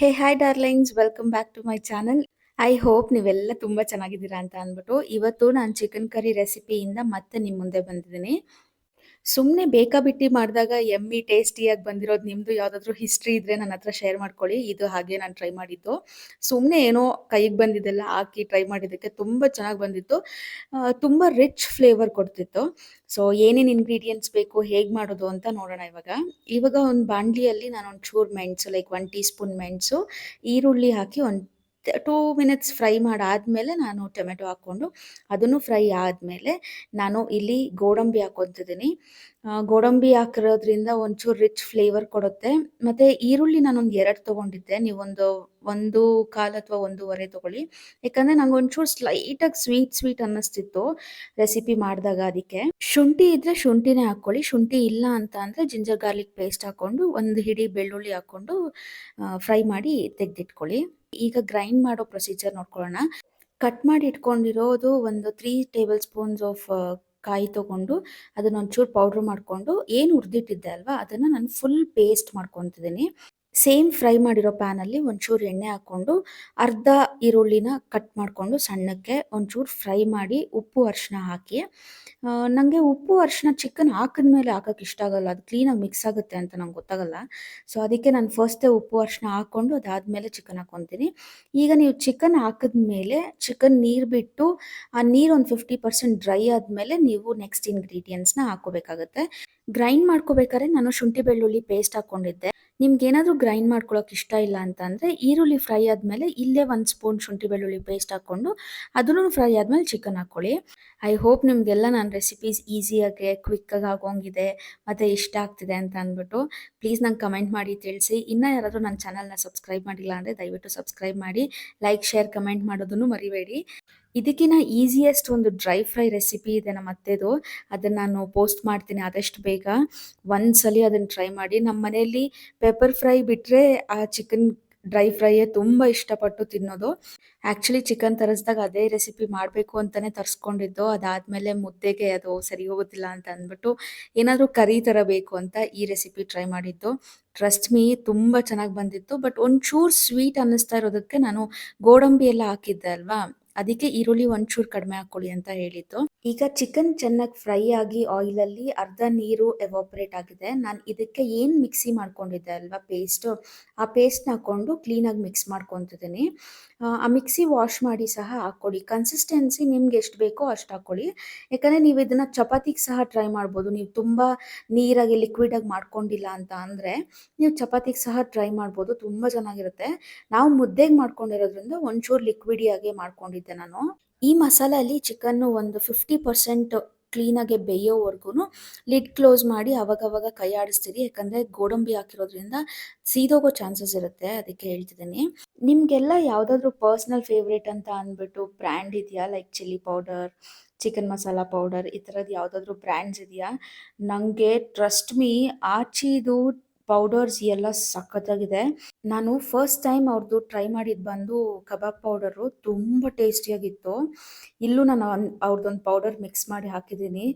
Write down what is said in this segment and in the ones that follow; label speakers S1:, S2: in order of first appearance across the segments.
S1: Hey hi darlings, welcome back to my channel. I hope ನೀವೆಲ್ಲ ತುಂಬ ಚೆನ್ನಾಗಿದ್ದೀರಾ ಅಂತ ಅಂದ್ಬಿಟ್ಟು ಇವತ್ತು ನಾನು ಚಿಕನ್ ಕರಿ ರೆಸಿಪಿಯಿಂದ ಮತ್ತೆ ನಿಮ್ಮ ಮುಂದೆ ಬಂದಿದ್ದೀನಿ. ಸುಮ್ಮನೆ ಬೇಕಾಬಿಟ್ಟಿ ಮಾಡಿದಾಗ ಯಮ್ಮಿ ಟೇಸ್ಟಿಯಾಗಿ ಬಂದಿರೋದು ನಿಮ್ಮದು ಯಾವುದಾದ್ರೂ ಹಿಸ್ಟ್ರಿ ಇದ್ದರೆ ನನ್ನ ಹತ್ರ ಶೇರ್ ಮಾಡ್ಕೊಳ್ಳಿ. ಇದು ಹಾಗೆ ನಾನು ಟ್ರೈ ಮಾಡಿದ್ದು. ಸುಮ್ಮನೆ ಏನೋ ಕೈಗೆ ಬಂದಿದ್ದೆಲ್ಲ ಹಾಕಿ ಟ್ರೈ ಮಾಡಿದ್ದಕ್ಕೆ ತುಂಬ ಚೆನ್ನಾಗಿ ಬಂದಿತ್ತು. ತುಂಬ ರಿಚ್ ಫ್ಲೇವರ್ ಕೊಡ್ತಿತ್ತು. ಸೊ ಏನೇನು ಇಂಗ್ರೀಡಿಯೆಂಟ್ಸ್ ಬೇಕು, ಹೇಗೆ ಮಾಡೋದು ಅಂತ ನೋಡೋಣ ಇವಾಗ. ಇವಾಗ ಒಂದು ಬಾಣಲಿಯಲ್ಲಿ ನಾನು ಒಂಚೂರು ಮೆಣಸು, ಲೈಕ್ 1 ಟೀ ಸ್ಪೂನ್ ಮೆಣಸು, ಈರುಳ್ಳಿ ಹಾಕಿ ಒಂದು 2 ಮಿನಿಟ್ಸ್ ಫ್ರೈ ಮಾಡಾದಮೇಲೆ ನಾನು ಟೊಮೆಟೊ ಹಾಕ್ಕೊಂಡು ಅದನ್ನು ಫ್ರೈ ಆದಮೇಲೆ ನಾನು ಇಲ್ಲಿ ಗೋಡಂಬಿ ಹಾಕ್ಕೊತಿದ್ದೀನಿ. ಗೋಡಂಬಿ ಹಾಕಿರೋದ್ರಿಂದ ಒಂಚೂರು ರಿಚ್ ಫ್ಲೇವರ್ ಕೊಡುತ್ತೆ. ಮತ್ತು ಈರುಳ್ಳಿ ನಾನೊಂದು 2 ತೊಗೊಂಡಿದ್ದೆ. ನೀವೊಂದು 1 1/4 ಅಥವಾ 1 1/2 ತೊಗೊಳ್ಳಿ. ಯಾಕಂದರೆ ನಂಗೆ ಒಂಚೂರು ಸ್ಲೈಟಾಗಿ ಸ್ವೀಟ್ ಅನ್ನಿಸ್ತಿತ್ತು ರೆಸಿಪಿ ಮಾಡಿದಾಗ. ಅದಕ್ಕೆ ಶುಂಠಿ ಇದ್ದರೆ ಶುಂಠಿನೇ ಹಾಕ್ಕೊಳ್ಳಿ. ಶುಂಠಿ ಇಲ್ಲ ಅಂತ ಅಂದರೆ ಜಿಂಜರ್ ಗಾರ್ಲಿಕ್ ಪೇಸ್ಟ್ ಹಾಕ್ಕೊಂಡು ಒಂದು ಹಿಡಿ ಬೆಳ್ಳುಳ್ಳಿ ಹಾಕ್ಕೊಂಡು ಫ್ರೈ ಮಾಡಿ ತೆಗೆದಿಟ್ಕೊಳ್ಳಿ. ಈಗ ಗ್ರೈಂಡ್ ಮಾಡೋ ಪ್ರೊಸೀಜರ್ ನೋಡ್ಕೊಳ್ಳೋಣ. ಕಟ್ ಮಾಡಿ ಇಟ್ಕೊಂಡಿರೋದು ಒಂದು 3 ಟೇಬಲ್ ಸ್ಪೂನ್ಸ್ ಆಫ್ ಕಾಯಿ ತೊಗೊಂಡು ಅದನ್ನ ಒಂಚೂರು ಪೌಡ್ರ್ ಮಾಡಿಕೊಂಡು ಏನು ಹುರಿದಿಟ್ಟಿದ್ದೆ ಅಲ್ವಾ ಅದನ್ನು ನಾನು ಫುಲ್ ಪೇಸ್ಟ್ ಮಾಡ್ಕೊತಿದ್ದೀನಿ. ಸೇಮ್ ಫ್ರೈ ಮಾಡಿರೋ ಪ್ಯಾನಲ್ಲಿ ಒಂಚೂರು ಎಣ್ಣೆ ಹಾಕ್ಕೊಂಡು ಅರ್ಧ ಈರುಳ್ಳಿನ ಕಟ್ ಮಾಡಿಕೊಂಡು ಸಣ್ಣಕ್ಕೆ ಒಂಚೂರು ಫ್ರೈ ಮಾಡಿ ಉಪ್ಪು ಅರಿಶಿನ ಹಾಕಿ, ನನಗೆ ಉಪ್ಪು ಅರಿಶಿನ ಚಿಕನ್ ಹಾಕಿದ್ಮೇಲೆ ಹಾಕೋಕ್ಕೆ ಇಷ್ಟ ಆಗಲ್ಲ, ಅದು ಕ್ಲೀನಾಗಿ ಮಿಕ್ಸ್ ಆಗುತ್ತೆ ಅಂತ ನಂಗೆ ಗೊತ್ತಾಗಲ್ಲ. ಸೊ ಅದಕ್ಕೆ ನಾನು ಫಸ್ಟೇ ಉಪ್ಪು ಅರಿಶಿನ ಹಾಕ್ಕೊಂಡು ಅದಾದಮೇಲೆ ಚಿಕನ್ ಹಾಕ್ಕೊತೀನಿ. ಈಗ ನೀವು ಚಿಕನ್ ಹಾಕಿದ್ಮೇಲೆ ಚಿಕನ್ ನೀರು ಬಿಟ್ಟು ಆ ನೀರು ಒಂದು 50% ಡ್ರೈ ಆದಮೇಲೆ ನೀವು ನೆಕ್ಸ್ಟ್ ಇಂಗ್ರೀಡಿಯೆಂಟ್ಸ್ನ ಹಾಕ್ಕೋಬೇಕಾಗುತ್ತೆ. ಗ್ರೈಂಡ್ ಮಾಡ್ಕೋಬೇಕಾದ್ರೆ ನಾನು ಶುಂಠಿ ಬೆಳ್ಳುಳ್ಳಿ ಪೇಸ್ಟ್ ಹಾಕ್ಕೊಂಡಿದ್ದೆ. ನಿಮ್ಗೇನಾದರೂ ಗ್ರೈಂಡ್ ಮಾಡ್ಕೊಳ್ಳೋಕೆ ಇಷ್ಟ ಇಲ್ಲ ಅಂತ ಅಂದರೆ ಈರುಳ್ಳಿ ಫ್ರೈ ಆದಮೇಲೆ ಇಲ್ಲೇ 1 ಸ್ಪೂನ್ ಶುಂಠಿ ಬೆಳ್ಳುಳ್ಳಿ ಪೇಸ್ಟ್ ಹಾಕ್ಕೊಂಡು ಅದನ್ನು ಫ್ರೈ ಆದಮೇಲೆ ಚಿಕನ್ ಹಾಕ್ಕೊಳ್ಳಿ. ಐ ಹೋಪ್ ನಿಮಗೆಲ್ಲ ನನ್ನ ರೆಸಿಪೀಸ್ ಈಸಿಯಾಗಿ ಕ್ವಿಕ್ಕಾಗಿ ಆಗೋಂಗಿದೆ ಮತ್ತು ಇಷ್ಟ ಆಗ್ತಿದೆ ಅಂತ ಅಂದ್ಬಿಟ್ಟು. ಪ್ಲೀಸ್ ನಂಗೆ ಕಮೆಂಟ್ ಮಾಡಿ ತಿಳಿಸಿ. ಇನ್ನೂ ಯಾರಾದರೂ ನನ್ನ ಚಾನಲ್ನ ಸಬ್ಸ್ಕ್ರೈಬ್ ಮಾಡಿಲ್ಲ ಅಂದರೆ ದಯವಿಟ್ಟು ಸಬ್ಸ್ಕ್ರೈಬ್ ಮಾಡಿ, ಲೈಕ್ ಶೇರ್ ಕಮೆಂಟ್ ಮಾಡೋದನ್ನು ಮರಿಬೇಡಿ. ಇದಕ್ಕಿಂತ ಈಸಿಯೆಸ್ಟ್ ಒಂದು ಡ್ರೈ ಫ್ರೈ ರೆಸಿಪಿ ಇದೆ ನಮ್ಮ ಅತ್ತೆದು, ಅದನ್ನು ನಾನು ಪೋಸ್ಟ್ ಮಾಡ್ತೀನಿ ಆದಷ್ಟು ಬೇಗ. ಒಂದ್ಸಲಿ ಅದನ್ನು ಟ್ರೈ ಮಾಡಿ. ನಮ್ಮ ಮನೆಯಲ್ಲಿ ಪೆಪ್ಪರ್ ಫ್ರೈ ಬಿಟ್ಟರೆ ಆ ಚಿಕನ್ ಡ್ರೈ ಫ್ರೈಯೇ ತುಂಬ ಇಷ್ಟಪಟ್ಟು ತಿನ್ನೋದು. ಆ್ಯಕ್ಚುಲಿ ಚಿಕನ್ ತರಿಸಿದಾಗ ಅದೇ ರೆಸಿಪಿ ಮಾಡಬೇಕು ಅಂತಲೇ ತರಿಸ್ಕೊಂಡಿದ್ದು. ಅದಾದಮೇಲೆ ಮುದ್ದೆಗೆ ಅದು ಸರಿ ಹೋಗೋದಿಲ್ಲ ಅಂತ ಅಂದ್ಬಿಟ್ಟು ಏನಾದರೂ ಕರಿ ಥರ ಬೇಕು ಅಂತ ಈ ರೆಸಿಪಿ ಟ್ರೈ ಮಾಡಿದ್ದು. ಟ್ರಸ್ಟ್ ಮೀ ತುಂಬ ಚೆನ್ನಾಗಿ ಬಂದಿತ್ತು. ಬಟ್ ಒಂಚೂರು ಸ್ವೀಟ್ ಅನ್ನಿಸ್ತಾ ಇರೋದಕ್ಕೆ ನಾನು ಗೋಡಂಬಿ ಎಲ್ಲ ಹಾಕಿದ್ದೆ ಅಲ್ವಾ, ಅದಕ್ಕೆ ಈರುಳ್ಳಿ ಒಂಚೂರು ಕಡಿಮೆ ಹಾಕ್ಕೊಳ್ಳಿ ಅಂತ ಹೇಳಿದ್ದು. ಈಗ ಚಿಕನ್ ಚೆನ್ನಾಗಿ ಫ್ರೈ ಆಗಿ ಆಯಿಲಲ್ಲಿ ಅರ್ಧ ನೀರು ಎವಾಪ್ರೇಟ್ ಆಗಿದೆ. ನಾನು ಇದಕ್ಕೆ ಏನು ಮಿಕ್ಸಿ ಮಾಡ್ಕೊಂಡಿದ್ದೆ ಅಲ್ವಾ ಪೇಸ್ಟು, ಆ ಪೇಸ್ಟ್ನ ಹಾಕ್ಕೊಂಡು ಕ್ಲೀನಾಗಿ ಮಿಕ್ಸ್ ಮಾಡ್ಕೊತಿದ್ದೀನಿ. ಆ ಮಿಕ್ಸಿ ವಾಶ್ ಮಾಡಿ ಸಹ ಹಾಕ್ಕೊಳ್ಳಿ. ಕನ್ಸಿಸ್ಟೆನ್ಸಿ ನಿಮ್ಗೆ ಎಷ್ಟು ಬೇಕೋ ಅಷ್ಟು ಹಾಕ್ಕೊಳ್ಳಿ. ಯಾಕಂದರೆ ನೀವು ಇದನ್ನು ಚಪಾತಿಗೆ ಸಹ ಟ್ರೈ ಮಾಡ್ಬೋದು. ನೀವು ತುಂಬ ನೀರಾಗಿ ಲಿಕ್ವಿಡಾಗಿ ಮಾಡ್ಕೊಂಡಿಲ್ಲ ಅಂತ ಅಂದರೆ ನೀವು ಚಪಾತಿಗೆ ಸಹ ಟ್ರೈ ಮಾಡ್ಬೋದು, ತುಂಬ ಚೆನ್ನಾಗಿರುತ್ತೆ. ನಾವು ಮುದ್ದೆಗೆ ಮಾಡ್ಕೊಂಡಿರೋದ್ರಿಂದ ಒಂಚೂರು ಲಿಕ್ವಿಡಿಯಾಗೆ ಮಾಡ್ಕೊಂಡಿದ್ದೆ ನಾನು. ಈ ಮಸಾಲೆಯಲ್ಲಿ ಚಿಕನ್ನು ಒಂದು 50% ಕ್ಲೀನಾಗೆ ಬೇಯೋವರೆಗೂ ಲಿಡ್ ಕ್ಲೋಸ್ ಮಾಡಿ ಅವಾಗವಾಗ ಕೈ ಆಡಿಸ್ತೀರಿ. ಯಾಕಂದರೆ ಗೋಡಂಬಿ ಹಾಕಿರೋದ್ರಿಂದ ಸೀದೋಗೋ ಚಾನ್ಸಸ್ ಇರುತ್ತೆ, ಅದಕ್ಕೆ ಹೇಳ್ತಿದ್ದೀನಿ. ನಿಮಗೆಲ್ಲ ಯಾವುದಾದ್ರೂ ಪರ್ಸ್ನಲ್ ಫೇವ್ರೇಟ್ ಅಂತ ಅಂದ್ಬಿಟ್ಟು ಬ್ರ್ಯಾಂಡ್ ಇದೆಯಾ? Like chilli powder, chicken masala powder, ಈ ಥರದ್ದು ಯಾವುದಾದ್ರೂ ಬ್ರ್ಯಾಂಡ್ಸ್ ಇದೆಯಾ? ನನಗೆ ಟ್ರಸ್ಟ್ ಮೀ ಆಚಿದು ಪೌಡರ್ಸ್ ಎಲ್ಲ ಸಖತ್ತಾಗಿದೆ. ನಾನು ಫಸ್ಟ್ ಟೈಮ್ ಅವ್ರದ್ದು ಟ್ರೈ ಮಾಡಿದ್ದು ಬಂದು ಕಬಾಬ್ ಪೌಡರು, ತುಂಬ ಟೇಸ್ಟಿಯಾಗಿತ್ತು. ಇಲ್ಲೂ ನಾನು ಅವ್ರದ್ದೊಂದು ಪೌಡರ್ ಮಿಕ್ಸ್ ಮಾಡಿ ಹಾಕಿದ್ದೀನಿ.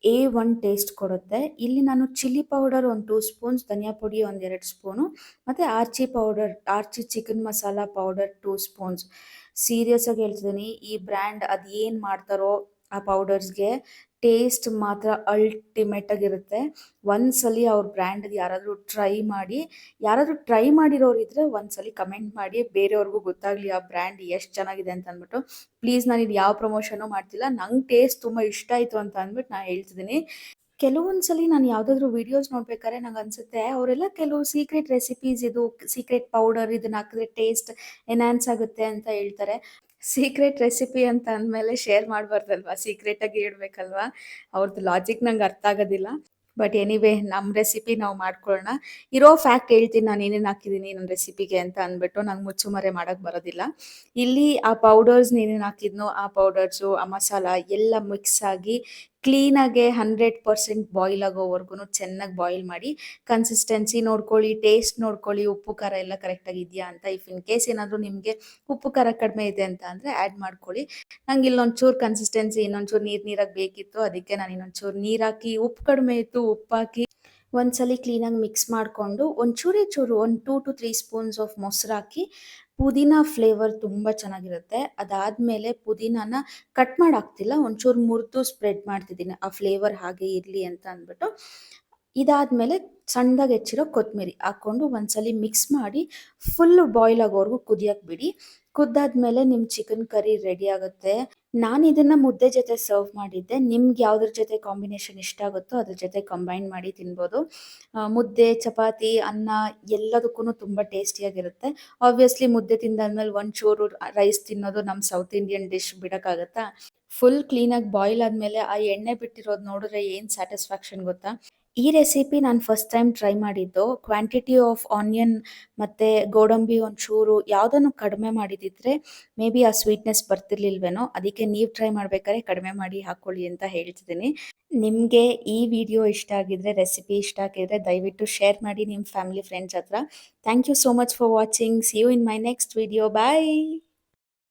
S1: A1 ಟೇಸ್ಟ್ ಕೊಡುತ್ತೆ. ಇಲ್ಲಿ ನಾನು ಚಿಲ್ಲಿ ಪೌಡರ್ ಒಂದು 2 ಸ್ಪೂನ್ಸ್, ಧನಿಯಾ ಪುಡಿ ಒಂದು 2 ಸ್ಪೂನು ಮತ್ತು Aachi chicken masala powder 2 spoons. ಸೀರಿಯಸ್ಸಾಗಿ ಹೇಳ್ತಿದ್ದೀನಿ, ಈ ಬ್ರ್ಯಾಂಡ್ ಅದು ಏನು ಮಾಡ್ತಾರೋ ಆ ಪೌಡರ್ಸ್ಗೆ ಟೇಸ್ಟ್ ಮಾತ್ರ ಅಲ್ಟಿಮೇಟ್ ಆಗಿರುತ್ತೆ. ಒಂದ್ಸಲಿ ಅವ್ರ ಬ್ರ್ಯಾಂಡದು ಯಾರಾದರೂ ಟ್ರೈ ಮಾಡಿರೋರು ಇದ್ದರೆ ಒಂದ್ಸಲಿ ಕಮೆಂಟ್ ಮಾಡಿ, ಬೇರೆಯವ್ರಿಗೂ ಗೊತ್ತಾಗಲಿ ಆ ಬ್ರ್ಯಾಂಡ್ ಎಷ್ಟು ಚೆನ್ನಾಗಿದೆ ಅಂತ ಅಂದ್ಬಿಟ್ಟು. ಪ್ಲೀಸ್ ನಾನಿದು ಯಾವ ಪ್ರಮೋಷನು ಮಾಡ್ತಿಲ್ಲ, ನಂಗೆ ಟೇಸ್ಟ್ ತುಂಬ ಇಷ್ಟ ಆಯಿತು ಅಂತ ಅಂದ್ಬಿಟ್ಟು ನಾನು ಹೇಳ್ತಿದ್ದೀನಿ. ಕೆಲವೊಂದು ಸಲ ನಾನು ಯಾವುದಾದ್ರೂ ವೀಡಿಯೋಸ್ ನೋಡ್ಬೇಕಾದ್ರೆ ನಂಗೆ ಅನಿಸುತ್ತೆ ಅವರೆಲ್ಲ ಕೆಲವು ಸೀಕ್ರೆಟ್ ರೆಸಿಪೀಸ್, ಇದು ಸೀಕ್ರೆಟ್ ಪೌಡರ್ ಇದನ್ನ ಹಾಕಿದ್ರೆ ಟೇಸ್ಟ್ ಎನ್ಹಾನ್ಸ್ ಆಗುತ್ತೆ ಅಂತ ಹೇಳ್ತಾರೆ. ಸೀಕ್ರೆಟ್ ರೆಸಿಪಿ ಅಂತ ಅಂದಮೇಲೆ ಶೇರ್ ಮಾಡಬಾರ್ದಲ್ವಾ, ಸೀಕ್ರೆಟಾಗಿ ಇಡಬೇಕಲ್ವಾ. ಅವ್ರದ್ದು ಲಾಜಿಕ್ ನಂಗೆ ಅರ್ಥ ಆಗೋದಿಲ್ಲ. ಬಟ್ ಎನಿವೇ ನಮ್ಮ ರೆಸಿಪಿ ನಾವು ಮಾಡ್ಕೊಳ್ಳೋಣ. ಇರೋ ಫ್ಯಾಕ್ಟ್ ಹೇಳ್ತೀನಿ ನಾನು ಏನೇನು ಹಾಕಿದ್ದೀನಿ ನನ್ನ ರೆಸಿಪಿಗೆ ಅಂತ ಅಂದ್ಬಿಟ್ಟು. ನಂಗೆ ಮುಚ್ಚುಮರೆ ಮಾಡೋಕ್ಕೆ ಬರೋದಿಲ್ಲ. ಇಲ್ಲಿ ಆ ಪೌಡರ್ಸ್ ಏನೇನು ಹಾಕಿದ್ನೋ ಆ ಪೌಡರ್ಸು, ಆ ಮಸಾಲ ಎಲ್ಲ ಮಿಕ್ಸ್ ಆಗಿ ಕ್ಲೀನಾಗೆ 100% ಬಾಯ್ಲ್ ಆಗೋವರೆಗೂ ಚೆನ್ನಾಗಿ ಬಾಯ್ಲ್ ಮಾಡಿ ಕನ್ಸಿಸ್ಟೆನ್ಸಿ ನೋಡ್ಕೊಳ್ಳಿ, ಟೇಸ್ಟ್ ನೋಡ್ಕೊಳ್ಳಿ, ಉಪ್ಪು ಖಾರ ಎಲ್ಲ ಕರೆಕ್ಟಾಗಿ ಇದೆಯಾ ಅಂತ. ಇಫ್ ಇನ್ ಕೇಸ್ ಏನಾದರೂ ನಿಮಗೆ ಉಪ್ಪು ಖಾರ ಕಡಿಮೆ ಇದೆ ಅಂತ ಅಂದರೆ ಆ್ಯಡ್ ಮಾಡ್ಕೊಳ್ಳಿ. ನಂಗೆ ಇಲ್ಲೊಂಚೂರು ಕನ್ಸಿಸ್ಟೆನ್ಸಿ ಇನ್ನೊಂಚೂರು ನೀರಾಗಿ ಬೇಕಿತ್ತು, ಅದಕ್ಕೆ ನಾನು ಇನ್ನೊಂಚೂರು ನೀರು ಹಾಕಿ, ಉಪ್ಪು ಕಡಿಮೆ ಇತ್ತು ಉಪ್ಪು ಹಾಕಿ ಒಂದ್ಸಲಿ ಕ್ಲೀನಾಗಿ ಮಿಕ್ಸ್ ಮಾಡಿಕೊಂಡು ಒಂಚೂರೇ ಚೂರು ಒಂದು 2-3 ಸ್ಪೂನ್ಸ್ ಆಫ್ ಮೊಸರಾಕಿ ಪುದೀನ ಫ್ಲೇವರ್ ತುಂಬ ಚೆನ್ನಾಗಿರುತ್ತೆ. ಅದಾದಮೇಲೆ ಪುದೀನಾನ ಕಟ್ ಮಾಡಿ ಹಾಕ್ತಿಲ್ಲ, ಒಂಚೂರು ಮುರಿದು ಸ್ಪ್ರೆಡ್ ಮಾಡ್ತಿದ್ದೀನಿ ಆ ಫ್ಲೇವರ್ ಹಾಗೆ ಇರಲಿ ಅಂತ ಅಂದ್ಬಿಟ್ಟು. ಇದಾದಮೇಲೆ ಸಣ್ಣದಾಗಿ ಹೆಚ್ಚಿರೋ ಕೊತ್ತಂಬರಿ ಹಾಕ್ಕೊಂಡು ಒಂದ್ಸಲಿ ಮಿಕ್ಸ್ ಮಾಡಿ ಫುಲ್ಲು ಬಾಯ್ಲ್ ಆಗೋವರೆಗೂ ಕುದಿಯಕ್ಕೆ ಬಿಡಿ. ಕುದ್ದಾದ್ಮೇಲೆ ನಿಮ್ಮ ಚಿಕನ್ ಕರಿ ರೆಡಿ ಆಗುತ್ತೆ. ನಾನು ಇದನ್ನ ಮುದ್ದೆ ಜೊತೆ ಸರ್ವ್ ಮಾಡಿದ್ದೆ. ನಿಮ್ಗೆ ಯಾವ್ದ್ರ ಜೊತೆ ಕಾಂಬಿನೇಷನ್ ಇಷ್ಟ ಆಗುತ್ತೋ ಅದ್ರ ಜೊತೆ ಕಂಬೈನ್ ಮಾಡಿ ತಿನ್ಬೋದು. ಮುದ್ದೆ, ಚಪಾತಿ, ಅನ್ನ ಎಲ್ಲದಕ್ಕೂ ತುಂಬ ಟೇಸ್ಟಿಯಾಗಿರುತ್ತೆ. ಆಬ್ವಿಯಸ್ಲಿ ಮುದ್ದೆ ತಿಂದಾದ್ಮೇಲೆ ಒಂಚೂರು ರೈಸ್ ತಿನ್ನೋದು ನಮ್ಮ ಸೌತ್ ಇಂಡಿಯನ್ ಡಿಶ್ ಬಿಡೋಕ್ಕಾಗತ್ತಾ? ಫುಲ್ ಕ್ಲೀನಾಗಿ ಬಾಯ್ಲ್ ಆದಮೇಲೆ ಆ ಎಣ್ಣೆ ಬಿಟ್ಟಿರೋದು ನೋಡಿದ್ರೆ ಏನು ಸ್ಯಾಟಿಸ್ಫ್ಯಾಕ್ಷನ್ ಗೊತ್ತಾ? ಈ ರೆಸಿಪಿ ನಾನು ಫಸ್ಟ್ ಟೈಮ್ ಟ್ರೈ ಮಾಡಿದ್ದು. ಕ್ವಾಂಟಿಟಿ ಆಫ್ ಆನಿಯನ್ ಮತ್ತು ಗೋಡಂಬಿ ಒಂಚೂರು ಯಾವುದನ್ನು ಕಡಿಮೆ ಮಾಡಿದಿದ್ರೆ ಮೇ ಬಿ ಆ ಸ್ವೀಟ್ನೆಸ್ ಬರ್ತಿರ್ಲಿಲ್ವೇನೋ. ಅದಕ್ಕೆ ನೀವು ಟ್ರೈ ಮಾಡ್ಬೇಕಾದ್ರೆ ಕಡಿಮೆ ಮಾಡಿ ಹಾಕ್ಕೊಳ್ಳಿ ಅಂತ ಹೇಳ್ತಿದ್ದೀನಿ. ನಿಮಗೆ ಈ ವಿಡಿಯೋ ಇಷ್ಟ ಆಗಿದ್ರೆ, ರೆಸಿಪಿ ಇಷ್ಟ ಆಗಿದ್ರೆ ದಯವಿಟ್ಟು ಶೇರ್ ಮಾಡಿ ನಿಮ್ಮ ಫ್ಯಾಮಿಲಿ ಫ್ರೆಂಡ್ಸ್ ಹತ್ರ. Thank you so much for watching. See you in my next video. Bye.